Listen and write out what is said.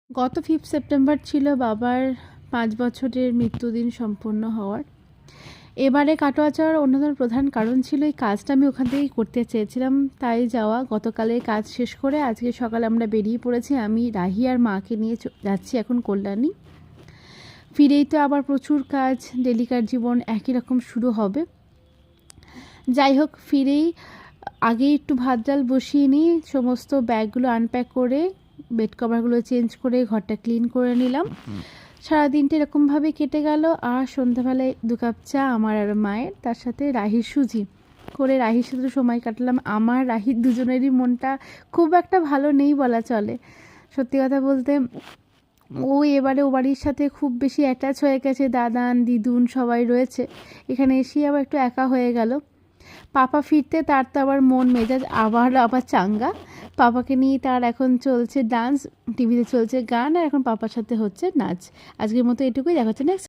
গত 5 সেপ্টেম্বর ছিল বাবার 5 বছরের মৃত্যুদিন সম্পন্ন হওয়ার। এবারে কাটোয়া যাওয়ার অন্যতম প্রধান কারণ ছিল এই কাজটা আমি ওখান থেকেই করতে চেয়েছিলাম, তাই যাওয়া। গতকালের কাজ শেষ করে আজকে সকালে আমরা বেরিয়ে পড়েছি। আমি রাহি আর মাকে নিয়ে যাচ্ছি এখন কল্যাণী। ফিরেই তো আবার প্রচুর কাজ, ডেলিকার জীবন একই রকম শুরু হবে। যাই হোক, ফিরেই আগে একটু ভাত ডাল বসিয়ে নিই, সমস্ত ব্যাগগুলো আনপ্যাক করে বেড কভারগুলো চেঞ্জ করে ঘরটা ক্লিন করে নিলাম। সারাদিনটা এরকমভাবে কেটে গেল। আর সন্ধ্যাবেলায় 2 কাপ চা আমার আর মায়ের, তার সাথে রাহির সুজি করে রাহির সাথে সময় কাটালাম। আমার রাহির দুজনেরই মনটা খুব একটা ভালো নেই বলা চলে। সত্যি কথা বলতে ও এবারে ও বাড়ির সাথে খুব বেশি অ্যাটাচ হয়ে গেছে, দাদান দিদুন সবাই রয়েছে, এখানে এসেই আবার একটু একা হয়ে গেল। পাপা ফিরতে তার তো আবার মন মেজাজ আবার চাঙ্গা। পাপাকে নিয়ে তার এখন চলছে ডান্স, টিভিতে চলছে গান, আর এখন পাপার সাথে হচ্ছে নাচ। আজকের মতো এটুকুই, দেখা হচ্ছে নেক্সট।